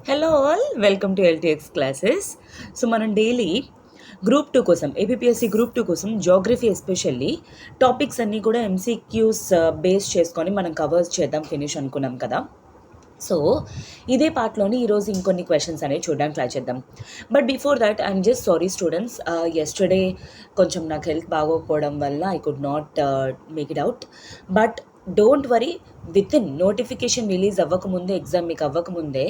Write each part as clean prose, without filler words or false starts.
Hello all, welcome to LTX classes. So మనం daily group 2 కోసం APSC group 2 కోసం geography especially topics అన్నీ కూడా ఎంసీక్యూస్ బేస్ చేసుకొని మనం కవర్ చేద్దాం, ఫినిష్ అనుకున్నాం కదా. సో ఇదే పార్ట్లోని ఈరోజు ఇంకొన్ని క్వశ్చన్స్ అనేవి చూడడానికి ట్రై చేద్దాం. But before that I'm just sorry students, yesterday కొంచెం నాకు హెల్త్ బాగోకపోవడం వల్ల I could not make it out. But don't worry, with in notification release అవ్వకముందే, ఎగ్జామ్ మీకు అవ్వకముందే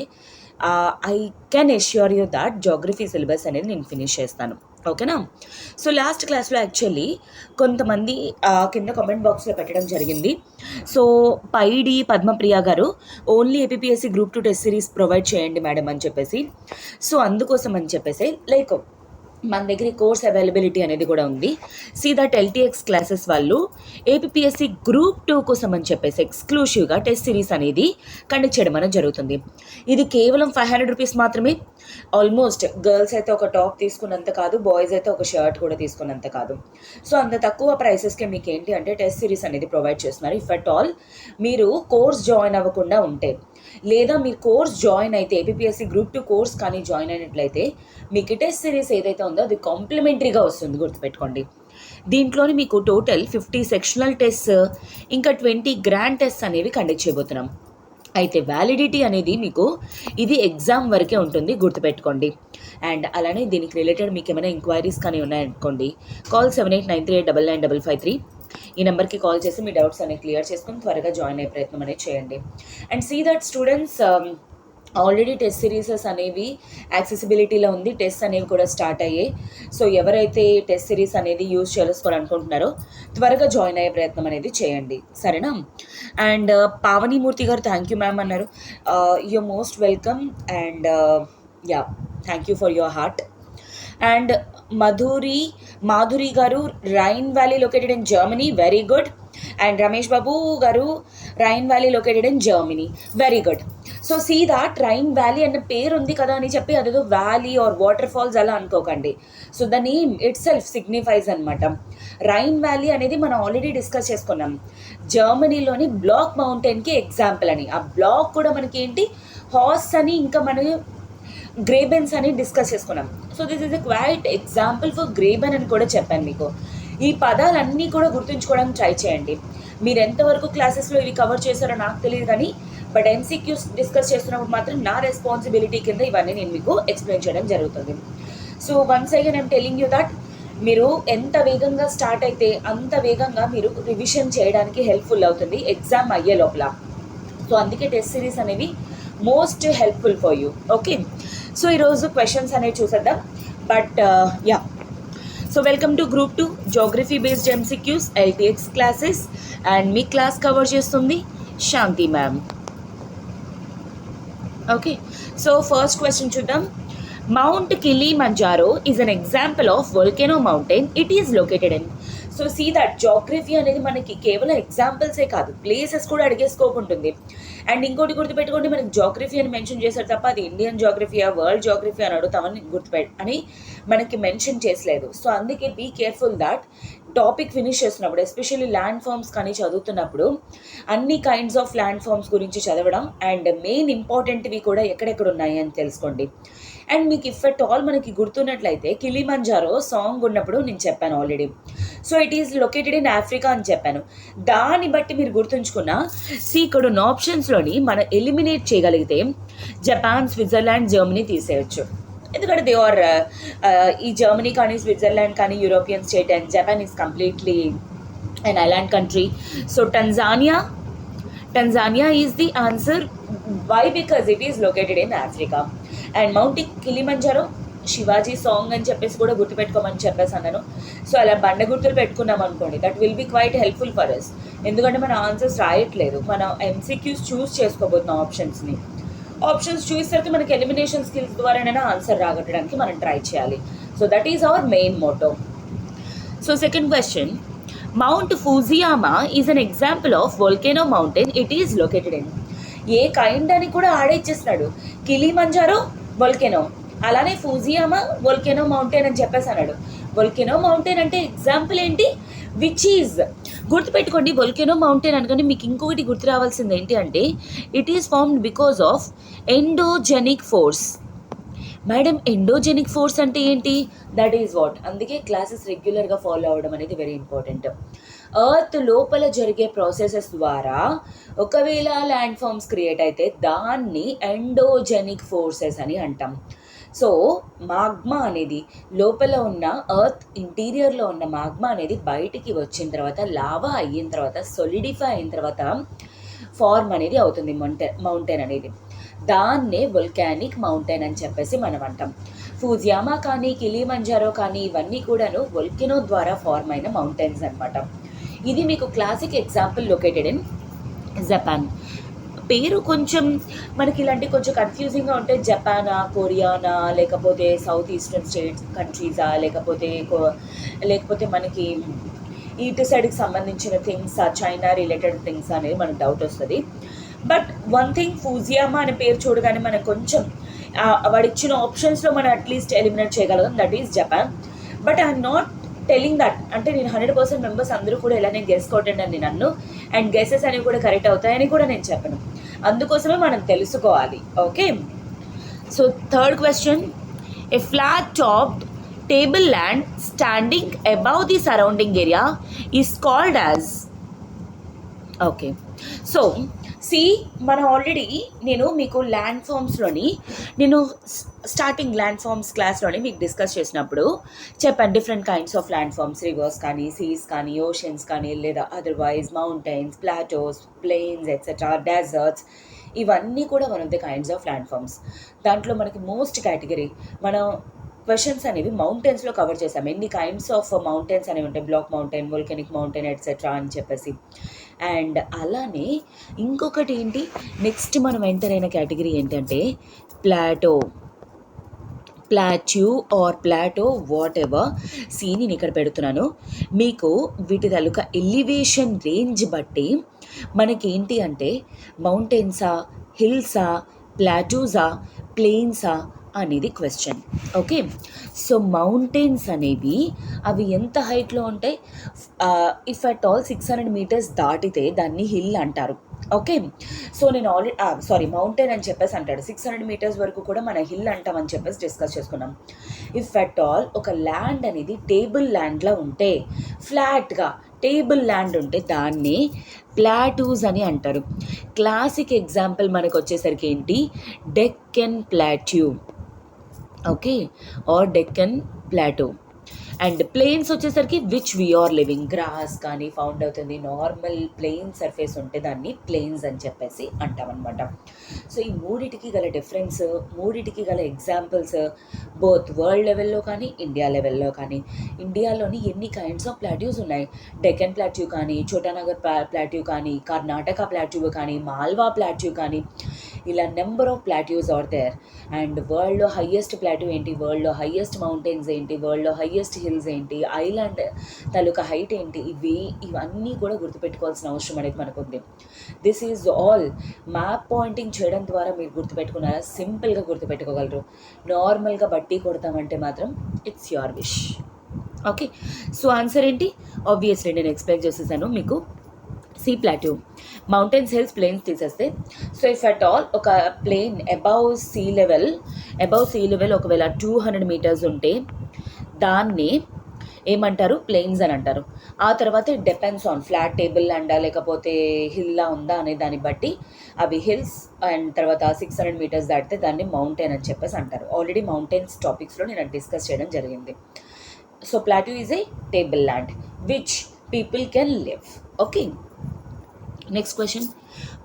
I can assure you that geography syllabus అనేది నేను finish చేస్తాను, ఓకేనా. సో లాస్ట్ క్లాస్లో యాక్చువల్లీ కొంతమంది కింద కామెంట్ బాక్స్లో పెట్టడం జరిగింది. సో పైడి పద్మప్రియ గారు only APSC group 2 test series provide చేయండి మేడం అని చెప్పేసి. సో అందుకోసం అని చెప్పేసి లైక్ మన దగ్గర కోర్స్ అవైలబిలిటీ అనేది కూడా ఉంది. సీ దట్ ఎల్టీఎక్స్ క్లాసెస్ వాళ్ళు ఏపీఎస్సి గ్రూప్ 2 కోసం అని చెప్పేసి ఎక్స్క్లూసివ్గా టెస్ట్ సిరీస్ అనేది కండక్ట్ చేయడం అనేది జరుగుతుంది. ఇది కేవలం 500 రూపీస్ మాత్రమే. ఆల్మోస్ట్ గర్ల్స్ అయితే ఒక టాప్ తీసుకున్నంత కాదు, బాయ్స్ అయితే ఒక షర్ట్ కూడా తీసుకున్నంత కాదు. సో అంత తక్కువ ప్రైసెస్కే మీకు ఏంటి అంటే టెస్ట్ సిరీస్ అనేది ప్రొవైడ్ చేస్తున్నారు. ఇఫ్ అట్ ఆల్ మీరు కోర్స్ జాయిన్ అవ్వకుండా ఉంటే, లేదా మీరు కోర్స్ జాయిన్ అయితే ఏపీఎస్సి గ్రూప్ 2 కోర్స్ కానీ జాయిన్ అయినట్లయితే మీకు టెస్ట్ సిరీస్ ఏదైతే ఉందో అది కాంప్లిమెంటరీగా వస్తుంది, గుర్తుపెట్టుకోండి. దీంట్లోని మీకు టోటల్ 50 సెక్షనల్ టెస్ట్, ఇంకా 20 గ్రాండ్ టెస్ట్ అనేవి కండక్ట్ చేయబోతున్నాం. అయితే వ్యాలిడిటీ అనేది మీకు ఇది ఎగ్జామ్ వరకే ఉంటుంది, గుర్తుపెట్టుకోండి. అండ్ అలానే దీనికి రిలేటెడ్ మీకు ఏమైనా ఎంక్వైరీస్ కానీ ఉన్నాయనుకోండి, కాల్ 7893899553. ఈ నెంబర్కి కాల్ చేసి మీ డౌట్స్ అనేవి క్లియర్ చేసుకొని త్వరగా జాయిన్ అయ్యే ప్రయత్నం అనేది చేయండి. And see that students, already test series అనేవి యాక్సెసిబిలిటీలో ఉంది, టెస్ట్ అనేవి కూడా స్టార్ట్ అయ్యాయి. సో ఎవరైతే టెస్ట్ సిరీస్ అనేది యూజ్ చేసుకోవాలనుకుంటున్నారో త్వరగా జాయిన్ అయ్యే ప్రయత్నం అనేది చేయండి, సరేనా. అండ్ పావనీమూర్తి గారు థ్యాంక్ యూ మ్యామ్ అన్నారు. Your most welcome. And yeah, thank you for your heart. And Madhuri గారు Rhine valley located in Germany, very good. And Ramesh Babu గారు Rhine valley located in Germany, very good. So see that Rhine valley అన్న పేరు ఉంది కదా అని చెప్పి అదేదో valley or water falls అలా అనుకోకండి. So the name itself signifies అనమాట. రైన్ వ్యాలీ అనేది మనం ఆల్రెడీ డిస్కస్ చేసుకున్నాం, జర్మనీలోని బ్లాక్ మౌంటైన్కి ఎగ్జాంపుల్ అని. ఆ బ్లాక్ కూడా మనకి ఏంటి, హార్స్ అని, ఇంకా మన గ్రేబెన్స్ అని డిస్కస్ చేసుకున్నాం. So this is a quite example for graben అని కూడా చెప్పాను మీకు. ఈ పదాలన్నీ కూడా గుర్తుంచుకోవడానికి ట్రై చేయండి. మీరు ఎంతవరకు క్లాసెస్లో ఇవి కవర్ చేశారో నాకు తెలియదు కానీ, బట్ ఎంసీక్యూస్ డిస్కస్ చేస్తున్నప్పుడు మాత్రం నా రెస్పాన్సిబిలిటీ కింద ఇవన్నీ నేను మీకు ఎక్స్ప్లెయిన్ చేయడం జరుగుతుంది. So once again I'm telling you that మీరు ఎంత వేగంగా స్టార్ట్ అయితే అంత వేగంగా మీరు రివిజన్ చేయడానికి హెల్ప్ఫుల్ అవుతుంది ఎగ్జామ్ అయ్యే లోపల. సో అందుకే టెస్ట్ సిరీస్ అనేవి most helpful for you, okay. So ఈరోజు క్వశ్చన్స్ అనేవి చూసేద్దాం. But yeah, so welcome to group 2 geography based MCQs LTX classes. And మీ క్లాస్ కవర్ చేస్తుంది Shanti ma'am, okay. So first question చూద్దాం. Mount Kilimanjaro is an example of volcano mountain, it is located in. So see that geography అనేది మనకి కేవలం ఎగ్జాంపుల్సే కాదు, places కూడా అడిగే scope ఉంటుంది. అండ్ ఇంకోటి గుర్తుపెట్టుకోండి, మనకి జోగ్రఫీ అని మెన్షన్ చేశారు తప్ప అది ఇండియన్ జోగ్రఫీయా వరల్డ్ జోగ్రఫీ అని అడుగుతామని అని మనకి మెన్షన్ చేసలేదు. సో అందుకే be careful that topic finish చేస్తున్నప్పుడు, ఎస్పెషల్లీ ల్యాండ్ ఫార్మ్స్ కానీ చదువుతున్నప్పుడు అన్ని కైండ్స్ ఆఫ్ ల్యాండ్ ఫార్మ్స్ గురించి చదవడం, అండ్ మెయిన్ ఇంపార్టెంట్వి కూడా ఎక్కడెక్కడ ఉన్నాయి అని తెలుసుకోండి. అండ్ మీకు ఇఫ్ అట్ ఆల్ మనకి గుర్తున్నట్లయితే కిలిమంజారో సాంగ్ ఉన్నప్పుడు నేను చెప్పాను already. So it is located in Africa అని చెప్పాను. దాన్ని బట్టి మీరు గుర్తుంచుకున్న ఇక్కడ ఉన్న ఆప్షన్స్లోని మనం ఎలిమినేట్ చేయగలిగితే జపాన్, స్విట్జర్లాండ్, జర్మనీ తీసేయచ్చు. ఎందుకంటే దే ఆర్ ఈ జర్మనీ కానీ స్విట్జర్లాండ్ కానీ European state, and Japan is completely an island country. So Tanzania is the answer. Why? Because it is located in Africa. And Mount Kilimanjaro Shivaji song అని చెప్పేసి కూడా గుర్తుపెట్టుకోమని చెప్పేసి అన్నాను. సో అలా బండ గుర్తులు పెట్టుకున్నాం అనుకోండి, that will be quite helpful for us. ఎందుకంటే మన ఆన్సర్స్ రాయట్లేదు, మనం ఎంసీక్యూస్ చూస్ చేసుకోబోతున్నాం ఆప్షన్స్ని. ఆప్షన్స్ చూస్ అయితే మనకి ఎలిమినేషన్ స్కిల్స్ ద్వారానైనా ఆన్సర్ రాగట్టడానికి మనం ట్రై చేయాలి. So that is our main motto. So second question, Mount Fujiyama is an example of volcano mountain, it is located in. A kind అని కూడా ఆడేచ్చేస్తున్నాడు, కిలిమంజారో వోల్కెనో, అలానే ఫూజియామా వోల్కెనో మౌంటైన్ అని చెప్పేసి అన్నాడు. వొల్కెనో మౌంటైన్ అంటే ఎగ్జాంపుల్ ఏంటి, విచ్ ఈజ్. గుర్తుపెట్టుకోండి, వొల్కెనో మౌంటైన్ అనుకోండి, మీకు ఇంకొకటి గుర్తు రావాల్సింది ఏంటి అంటే it is formed because of endogenic force. Madam endogenic force అంటే ఏంటి, దట్ ఈజ్ వాట్. అందుకే క్లాసెస్ రెగ్యులర్గా ఫాలో అవ్వడం అనేది వెరీ ఇంపార్టెంట్. ఎర్త్ లోపల జరిగే ప్రాసెసెస్ ద్వారా ఒకవేళ ల్యాండ్ ఫార్మ్స్ క్రియేట్ అయితే దాన్ని ఎండోజెనిక్ ఫోర్సెస్ అని అంటాం. సో మాగ్మా అనేది లోపల ఉన్న ఎర్త్ ఇంటీరియర్లో ఉన్న మాగ్మా అనేది బయటికి వచ్చిన తర్వాత లావా అయిన తర్వాత సొలిడిఫై అయిన తర్వాత ఫార్మ్ అనేది అవుతుంది మౌంటైన్ అనేది. దాన్నే వొల్కానిక్ మౌంటైన్ అని చెప్పేసి మనం అంటాం. ఫూజియామా కానీ కిలిమంజారో కానీ ఇవన్నీ కూడాను వొల్కెనో ద్వారా ఫార్మ్ అయిన మౌంటైన్స్ అనమాట. ఇది మీకు classic example located in Japan. పేరు కొంచెం మనకి ఇలాంటి కొంచెం కన్ఫ్యూజింగ్గా ఉంటే జపానా, కొరియానా, లేకపోతే సౌత్ ఈస్టర్న్ స్టేట్స్ కంట్రీసా, లేకపోతే మనకి ఇటు సైడ్కి సంబంధించిన థింగ్స్, చైనా రిలేటెడ్ థింగ్స్ అనేది మనకు డౌట్ వస్తుంది. బట్ వన్ థింగ్, ఫూజియామా అనే పేరు చూడగానే మనకు కొంచెం వాడు ఇచ్చిన ఆప్షన్స్లో మనం అట్లీస్ట్ ఎలిమినేట్ చేయగలం, that is Japan. But I'm not telling that అంటే నేను 100% మెంబర్స్ అందరూ కూడా ఇలానే గెస్ కొట్టండి అని నన్ను, అండ్ గెసెస్ అనేవి కూడా కరెక్ట్ అవుతాయని కూడా నేను చెప్పను. అందుకోసమే మనం తెలుసుకోవాలి. Okay, so third question, a flat topped table land standing above the surrounding area is called as. Okay, so మనం ఆల్రెడీ నేను మీకు ల్యాండ్ ఫార్మ్స్లోని స్టార్టింగ్ ల్యాండ్ ఫార్మ్స్ క్లాస్లోని మీకు డిస్కస్ చేసినప్పుడు చెప్పాను different kinds of land forms, rivers కానీ, seas కానీ, ఓషన్స్ కానీ, లేదా otherwise mountains, plateaus, plains etcetera, deserts, ఇవన్నీ కూడా one of the kinds of land forms. దాంట్లో మనకి మోస్ట్ కేటగిరీ మనం క్వశ్చన్స్ అనేవి మౌంటైన్స్లో కవర్ చేసాం. ఎన్ని కైండ్స్ ఆఫ్ మౌంటైన్స్ అనేవి ఉంటాయి, బ్లాక్ మౌంటైన్, వోల్కెనిక్ మౌంటైన్ ఎట్సెట్రా అని చెప్పేసి. అండ్ అలానే ఇంకొకటి ఏంటి, నెక్స్ట్ మనం ఎంటర్ అయిన కేటగిరీ ఏంటంటే plateau or plateau, whatever. నేను ఇక్కడ పెడుతున్నాను మీకు వీటి తాలూకా ఎలివేషన్ రేంజ్ బట్టి మనకేంటి అంటే మౌంటైన్సా, హిల్సా, ప్లాటూసా, ప్లెయిన్సా అనేది క్వశ్చన్. ఓకే, సో మౌంటైన్స్ అనేవి అవి ఎంత హైట్లో ఉంటాయి, ఇఫ్ అట్ ఆల్ 600 meters దాటితే దాన్ని హిల్ అంటారు. ఓకే, సో నేను ఆల్రెడీ మౌంటైన్ అని చెప్పేసి అంటాడు, 600 meters వరకు కూడా మన హిల్ అంటామని చెప్పేసి డిస్కస్ చేసుకున్నాం. ఇఫ్ అట్ ఆల్ ఒక ల్యాండ్ అనేది టేబుల్ ల్యాండ్లో ఉంటే, ఫ్లాట్గా టేబుల్ ల్యాండ్ ఉంటే దాన్ని ప్లాటూస్ అని అంటారు. క్లాసిక్ ఎగ్జాంపుల్ మనకు వచ్చేసరికి ఏంటి, Deccan plateau, okay, or Deccan plateau. And plains వచ్చేసరికి which we are living, grass కానీ ఫౌండ్ అవుతుంది, నార్మల్ ప్లెయిన్ సర్ఫేస్ ఉంటే దాన్ని ప్లెయిన్స్ అని చెప్పేసి అంటామన్నమాట. సో ఈ మూడిటికి గల డిఫరెన్స్, మూడిటికి గల ఎగ్జాంపుల్స్ బోత్ వరల్డ్ లెవెల్లో కానీ ఇండియా లెవెల్లో కానీ. ఇండియాలోని ఎన్ని కైండ్స్ ఆఫ్ ప్లాట్యూస్ ఉన్నాయి, డెక్కన్ ప్లాట్యూ కానీ, చోటానగర్ ప్లాట్యూ కానీ, కర్ణాటక ప్లాట్యూ కానీ, మాల్వా ప్లాట్యూ కానీ, ఇలా number of plateaus are there. And వరల్డ్లో హయ్యెస్ట్ ప్లాట్యూ ఏంటి, వరల్డ్లో హయ్యెస్ట్ మౌంటైన్స్ ఏంటి, వరల్డ్లో హయ్యెస్ట్ హిల్స్ ఏంటి, ఐలాండ్ తాలూకా హైట్ ఏంటి, ఇవన్నీ కూడా గుర్తుపెట్టుకోవాల్సిన అవసరం అనేది మనకు ఉంది. This is all map pointing చేయడం ద్వారా మీరు గుర్తుపెట్టుకున్నారా, సింపుల్గా గుర్తుపెట్టుకోగలరు. నార్మల్గా బట్టి కొడతామంటే మాత్రం it's your wish. Okay, so answer ఏంటి, ఆబ్వియస్లీ నేను ఎక్స్ప్లెయిన్ చేసేసాను మీకు. ప్లాట్యూ, మౌంటైన్స్, హిల్స్, ప్లెయిన్స్ తీసేస్తే, సో ఇఫ్ అట్ ఆల్ ఒక ప్లెయిన్ అబౌవ్ సీ లెవెల్ ఒకవేళ 200 meters ఉంటే దాన్ని ఏమంటారు, ప్లెయిన్స్ అని అంటారు. ఆ తర్వాత it depends on flat table ల్యాండా లేకపోతే హిల్లా ఉందా అనే దాన్ని బట్టి అవి హిల్స్, అండ్ తర్వాత 600 meters దాటితే దాన్ని మౌంటైన్ అని చెప్పేసి అంటారు. ఆల్రెడీ మౌంటైన్స్ టాపిక్స్లో నేను డిస్కస్ చేయడం జరిగింది. So plateau is a table land which people can live. Okay, next question,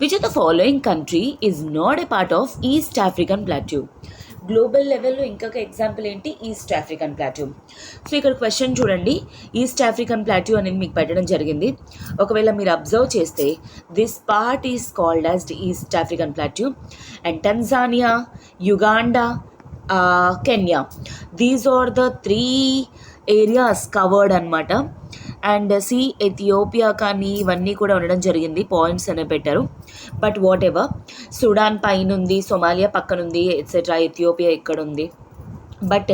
which of the following country is not a part of East African plateau. Global లెవెల్లో ఇంకొక example ఏంటి, East African plateau. So ఇక్కడ question చూడండి, East African plateau అనేది మీకు పెట్టడం జరిగింది. ఒకవేళ మీరు అబ్జర్వ్ చేస్తే this part is called as East African plateau. And Tanzania, Uganda, Kenya, these are the 3 areas covered అనమాట. అండ్ ఎథియోపియా కానీ ఇవన్నీ కూడా ఉండడం జరిగింది, పాయింట్స్ అనేవి పెట్టారు. బట్ వాట్ ఎవర్, సుడాన్ పైన ఉంది, సొమాలియా పక్కన ఉంది ఎట్సెట్రా, ఎథియోపియా ఇక్కడ ఉంది. బట్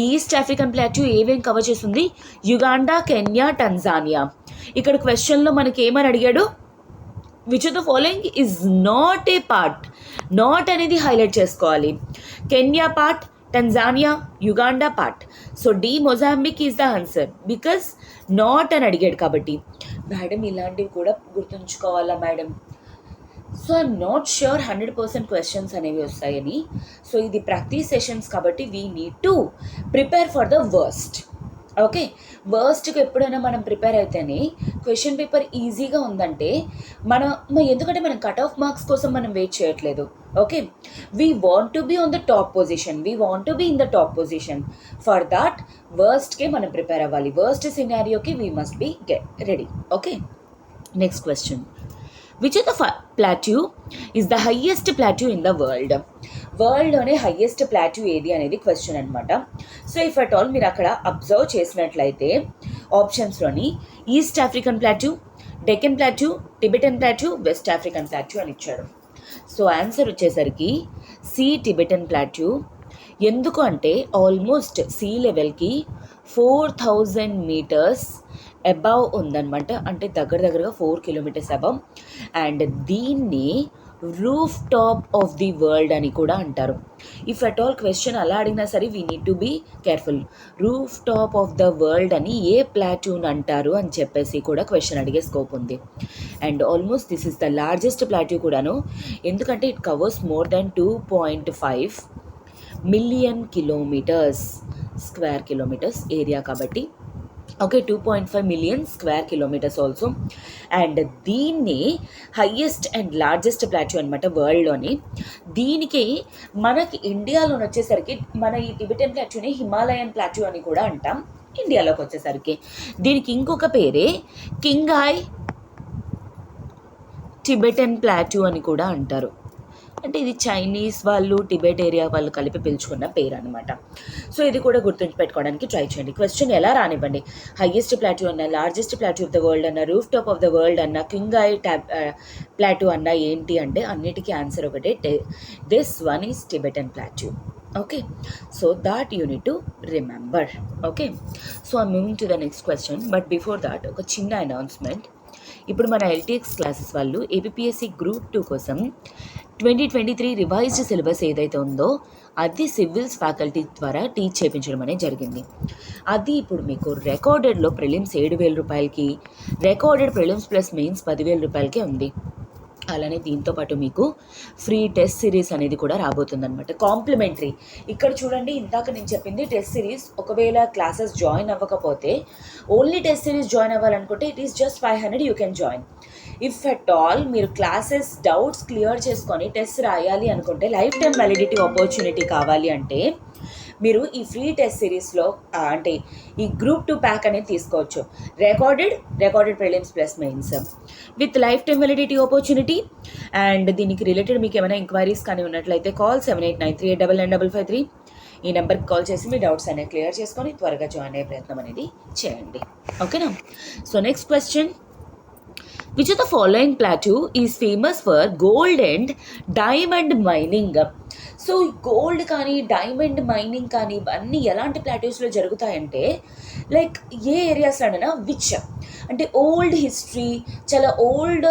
ఈస్ట్ ఆఫ్రికన్ ప్లాట్యూ ఏమేం కవర్ చేస్తుంది? Uganda, Kenya, Tanzania. ఇక్కడ క్వశ్చన్లో మనకి ఏమని అడిగాడు? Which of the following is not a part. Not అనేది హైలైట్ చేసుకోవాలి. Kenya part, Tanzania, Uganda part. So D Mozambique is the answer because not అని అడిగాడు కాబట్టి. మేడం ఇలాంటివి కూడా గుర్తుంచుకోవాలా madam? So I'm not sure 100% questions అనేవి వస్తాయని. సో ఇది ప్రాక్టీస్ సెషన్స్ కాబట్టి we need to prepare for the worst. Okay, వర్స్ట్కి ఎప్పుడైనా మనం ప్రిపేర్ అయితేనే క్వశ్చన్ పేపర్ ఈజీగా ఉందంటే ఎందుకంటే మనం కట్ ఆఫ్ మార్క్స్ కోసం మనం వెయిట్ చేయట్లేదు. Okay, we want to be on the top position, we want to be in the top position. For that వర్స్ట్కే మనం ప్రిపేర్ అవ్వాలి. వర్స్ట్ సినారియోకి we must be ready. Okay, next question. Which of the plateau is the highest plateau in the world? వరల్డ్లోనే highest plateau ఏది అనేది question అనమాట. So if at all మీరు అక్కడ అబ్జర్వ్ చేసినట్లయితే ఆప్షన్స్లోని East African plateau, Deccan plateau, Tibetan plateau, West African plateau అని ఇచ్చాడు. సో ఆన్సర్ వచ్చేసరికి సి టిబెటన్ ప్లాట్యూ. ఎందుకు అంటే ఆల్మోస్ట్ సీ లెవెల్కి 4000 meters అబవ్ ఉందన్నమాట. అంటే దగ్గరగా 4 kilometers అబవ్. అండ్ దీన్ని roof top of the world అని కూడా అంటారు. ఇఫ్ అట్ ఆల్ క్వశ్చన్ అలా అడిగినా సరే we need to be careful. Roof top of the world అని ఏ ప్లాట్యూన్ అంటారు అని చెప్పేసి కూడా క్వశ్చన్ అడిగే స్కోప్ ఉంది. And almost this is the largest plateau కూడాను. ఎందుకంటే it covers more than 2.5 million square kilometers area కాబట్టి. Okay, 2.5 million square kilometers also. And దీన్ని హయ్యెస్ట్ అండ్ లార్జెస్ట్ ప్లాట్యూ అనమాట వరల్డ్లోని. దీనికి మనకి ఇండియాలోని వచ్చేసరికి మన ఈ టిబెటన్ ప్లాట్యూని హిమాలయన్ ప్లాట్యూ అని కూడా అంటాం. ఇండియాలోకి వచ్చేసరికి దీనికి ఇంకొక పేరే కింగాయ్ టిబెటన్ ప్లాట్యూ అని కూడా అంటారు. అంటే ఇది చైనీస్ వాళ్ళు టిబెట్ ఏరియా వాళ్ళు కలిపి పిలుచుకున్న పేరు అనమాట. సో ఇది కూడా గుర్తుంచుపెట్టుకోవడానికి ట్రై చేయండి. క్వశ్చన్ ఎలా రానివ్వండి, హయ్యెస్ట్ ప్లాట్యూ అన్న, largest plateau of the world అన్న, roof top of the world అన్న, కింగాయ్ ప్లాట్యూ అన్న, ఏంటి అంటే అన్నిటికీ ఆన్సర్ ఒకటే, this one is Tibetan plateau. Okay, so that you need to remember. Okay, so I'm moving to the next question. But before that ఒక చిన్న announcement. ఇప్పుడు మన ఎల్టీఎక్స్ క్లాసెస్ వాళ్ళు ఏపీఎస్సి గ్రూప్ 2 కోసం 2023 రివైజ్డ్ సిలబస్ ఏదైతే ఉందో అది సివిల్స్ ఫ్యాకల్టీ ద్వారా టీచ్ చేయించడం అనేది జరిగింది. అది ఇప్పుడు మీకు రికార్డెడ్లో ప్రిలిమ్స్ 7,000 రూపాయలకి, రికార్డెడ్ ప్రిలిమ్స్ ప్లస్ మెయిన్స్ 10,000 రూపాయలకే ఉంది. అలానే దీంతోపాటు మీకు ఫ్రీ టెస్ట్ సిరీస్ అనేది కూడా రాబోతుందన్నమాట, కాంప్లిమెంటరీ. ఇక్కడ చూడండి, ఇందాక నేను చెప్పింది టెస్ట్ సిరీస్. ఒకవేళ క్లాసెస్ జాయిన్ అవ్వకపోతే ఓన్లీ టెస్ట్ సిరీస్ జాయిన్ అవ్వాలనుకుంటే it is just 500 you can join. If at all మీరు క్లాసెస్ డౌట్స్ క్లియర్ చేసుకొని టెస్ట్ రాయాలి అనుకుంటే, లైఫ్ టైం వ్యాలిడిటీ ఆపర్చునిటీ కావాలి అంటే మీరు ఈ ఫ్రీ టెస్ట్ సిరీస్లో అంటే ఈ గ్రూప్ 2 ప్యాక్ అనేది తీసుకోవచ్చు. Recorded prelims plus mains with life time validity opportunity. And దీనికి రిలేటెడ్ మీకు ఏమైనా ఎంక్వైరీస్ కానీ ఉన్నట్లయితే కాల్ 7893899553. ఈ నెంబర్కి కాల్ చేసి మీ డౌట్స్ అనేవి క్లియర్ చేసుకొని త్వరగా జాయిన్ అయ్యే ప్రయత్నం అనేది చేయండి. ఓకేనా? So next question. Which of the following plateau is famous for gold and diamond mining? So gold కానీ డైమండ్ మైనింగ్ కానీ ఇవన్నీ ఎలాంటి ప్లాట్యూస్లో జరుగుతాయంటే, లైక్ ఏ ఏరియాస్లోనైనా విచ్ అంటే ఓల్డ్ హిస్టరీ, చాలా ఓల్డ్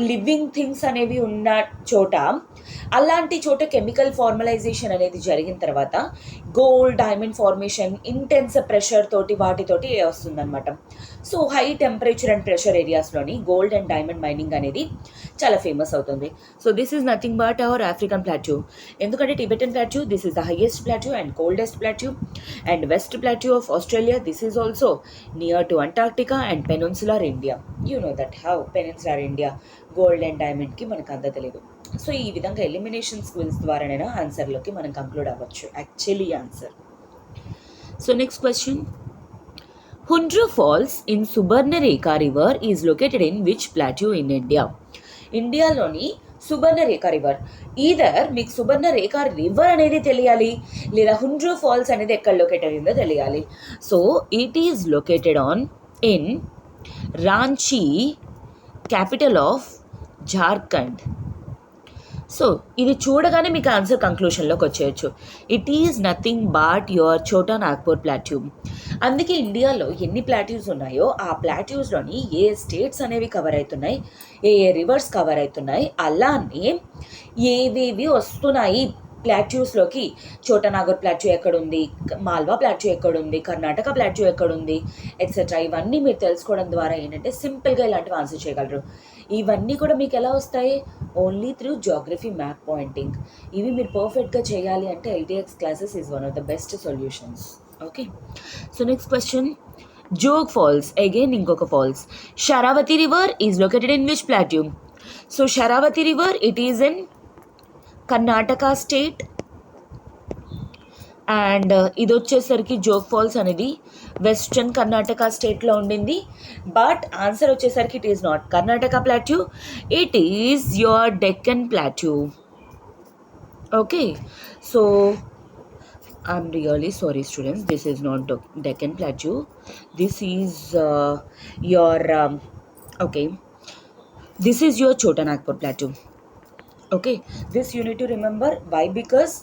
లివింగ్ థింగ్స్ అనేవి ఉన్న చోట, అలాంటి చోట కెమికల్ ఫార్మలైజేషన్ అనేది జరిగిన తర్వాత gold diamond formation intense pressure తోటి వాటితోటి వస్తుందన్నమాట. So high temperature and pressure ఏరియాస్లోని గోల్డ్ అండ్ డైమండ్ మైనింగ్ అనేది చాలా ఫేమస్ అవుతుంది. So this is nothing but our African plateau. ఎందుకంటే Tibetan plateau, this is the highest plateau and coldest plateau. And west plateau of Australia, this is also near to Antarctica and peninsular India. You know that how peninsular India gold and డైమండ్కి మనకు అంత తెలియదు. So ఈ విధంగా elimination skills ద్వారానైనా ఆన్సర్లోకి మనం conclude అవ్వచ్చు actually answer. So next question. Hundru Falls in Subarnarekha River is located in which plateau in India? ఇండియాలోని Subarnarekha river. Either మీకు సుబర్ణరేఖ రివర్ అనేది తెలియాలి, లేదా హుండ్రు ఫాల్స్ అనేది ఎక్కడ లొకేట్ అయిందో తెలియాలి. So it is located on in Ranchi, capital of Jharkhand. సో ఇది చూడగానే మీకు ఆన్సర్ కంక్లూషన్లోకి వచ్చేయచ్చు. It is nothing but your Chota Nagpur plateau. అందుకే ఇండియాలో ఎన్ని ప్లాట్యూస్ ఉన్నాయో ఆ ప్లాట్యూస్లోని ఏ స్టేట్స్ అనేవి కవర్ అవుతున్నాయి, ఏ రివర్స్ కవర్ అవుతున్నాయి, అలానే ఏవేవి వస్తున్నాయి ప్లాట్యూస్లోకి. ఛోటానాగర్ ప్లాట్యూ ఎక్కడుంది, మాల్వా ప్లాట్యూ ఎక్కడుంది, కర్ణాటక ప్లాట్యూ ఎక్కడుంది, ఎట్సెట్రా. ఇవన్నీ మీరు తెలుసుకోవడం ద్వారా ఏంటంటే సింపుల్గా ఇలాంటివి ఆన్సర్ చేయగలరు. ఇవన్నీ కూడా మీకు ఎలా వస్తాయి? Only through geography map pointing. ఇవి మీరు పర్ఫెక్ట్గా చేయాలి అంటే LTX classes is one of the best solutions. Okay, so next question. Jog falls, again ఇంకొక falls. Sharavati river is located in which plateau? So Sharavati river it is in Karnataka state and ఇది వచ్చేసరికి Jog falls అనేది western Karnataka స్టేట్లో ఉండింది. బట్ ఆన్సర్ వచ్చేసరికి it is not Karnataka plateau, it is your Deccan plateau. Okay, so I'm really sorry students, this is not Deccan Plateau, this is your okay, this is your Chota Nagpur Plateau. Okay, this you need to remember. Why? Because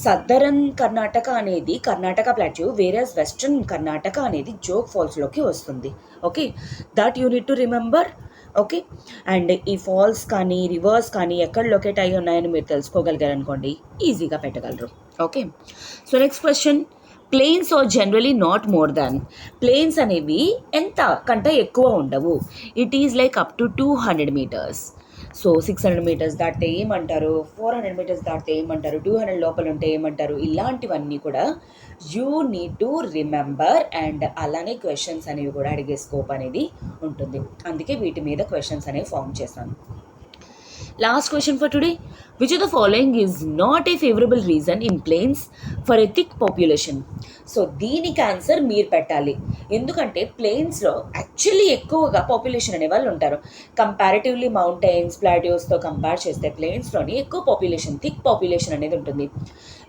southern Karnataka అనేది Karnataka plateau, whereas western Karnataka అనేది జోగ్ ఫాల్స్లోకి వస్తుంది. Okay, that you need to remember. Okay, and ఈ falls కానీ rivers కానీ ఎక్కడ locate అయ్యి ఉన్నాయని మీరు తెలుసుకోగలిగారు అనుకోండి, ఈజీగా పెట్టగలరు. Okay, so next question. Plains are generally not more than. Plains అనేవి ఎంత కంటే ఎక్కువ ఉండవు. It is like up to 200 meters. So 600 meters దాటితే ఏమంటారు, 400 meters దాటితే ఏమంటారు, 200 లోపల ఉంటే ఏమంటారు, ఇలాంటివన్నీ కూడా you need to remember. And అలానే క్వశ్చన్స్ అనేవి కూడా అడిగే స్కోప్ అనేది ఉంటుంది. అందుకే వీటి మీద క్వశ్చన్స్ అనేవి ఫామ్ చేస్తాను. Last question for today. Which of the following is not a favourable reason in plains for a thick population? So దీనికి ఆన్సర్ మీరు పెట్టాలి. ఎందుకంటే ప్లేన్స్లో యాక్చువల్లీ ఎక్కువగా పాపులేషన్ అనే వాళ్ళు ఉంటారు. కంపారిటివ్లీ మౌంటైన్స్ ప్లాట్యూస్తో కంపేర్ చేస్తే ప్లేన్స్లోని ఎక్కువ పాపులేషన్, థిక్ పాపులేషన్ అనేది ఉంటుంది.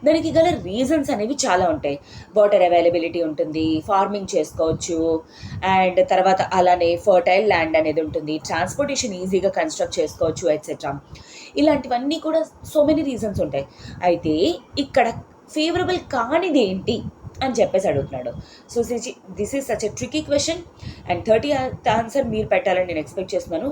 దానికి గల రీజన్స్ అనేవి చాలా ఉంటాయి. వాటర్ అవైలబిలిటీ ఉంటుంది, ఫార్మింగ్ చేసుకోవచ్చు, అండ్ తర్వాత అలానే ఫర్టైల్ ల్యాండ్ అనేది ఉంటుంది, ట్రాన్స్పోర్టేషన్ ఈజీగా కన్స్ట్రక్ట్ చేసుకోవచ్చు, ఎట్సెట్రా. ఇలాంటివన్నీ కూడా సో మెనీ రీజన్స్ ఉంటాయి. అయితే ఇక్కడ ఫేవరబుల్ కానిది ఏంటి అని చెప్పేసి అడుగుతున్నాడు. So this is such a tricky question and 30 answer మీరు పెట్టాలని నేను ఎక్స్పెక్ట్ చేస్తున్నాను.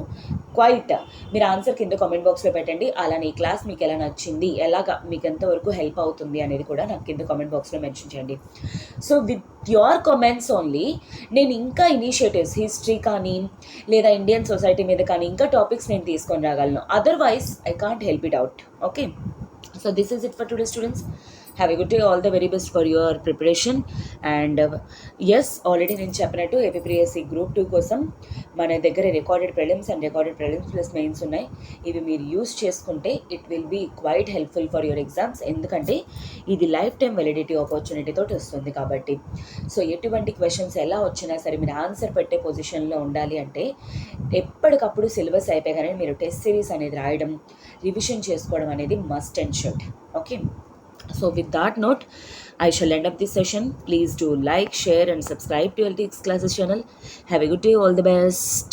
క్వైట్ మీరు ఆన్సర్ కింద కామెంట్ బాక్స్లో పెట్టండి. అలానే ఈ క్లాస్ మీకు ఎలా నచ్చింది, ఎలాగా మీకు ఎంతవరకు హెల్ప్ అవుతుంది అనేది కూడా నాకు కింద కామెంట్ బాక్స్లో మెన్షన్ చేయండి. So with your comments only నేను ఇంకా ఇనిషియేటివ్స్ హిస్టరీ కానీ లేదా ఇండియన్ సొసైటీ మీద కానీ ఇంకా టాపిక్స్ నేను తీసుకొని రాగలను. Otherwise I can't help it out. Okay, so this is it for today students. Have a good day, all the very best for your preparation. And yes, already నేను చెప్పినట్టు APSC group 2 కోసం మన దగ్గర recorded prelims and recorded prelims plus mains ఉన్నాయి. ఇవి మీరు use చేసుకుంటే it will be quiet helpful for your exams. ఎందుకంటే ఇది లైఫ్ టైం వెలిడిటీ ఆపర్చునిటీతో వస్తుంది కాబట్టి. సో ఎటువంటి క్వశ్చన్స్ ఎలా వచ్చినా సరే మీరు ఆన్సర్ పెట్టే పొజిషన్లో ఉండాలి అంటే ఎప్పటికప్పుడు సిలబస్ అయిపోయాగానే మీరు టెస్ట్ సిరీస్ అనేది రాయడం, రివిజన్ చేసుకోవడం అనేది must and should. Okay, so with that note I shall end up this session. Please do like, share and subscribe to LTX Classes channel. Have a good day, all the best.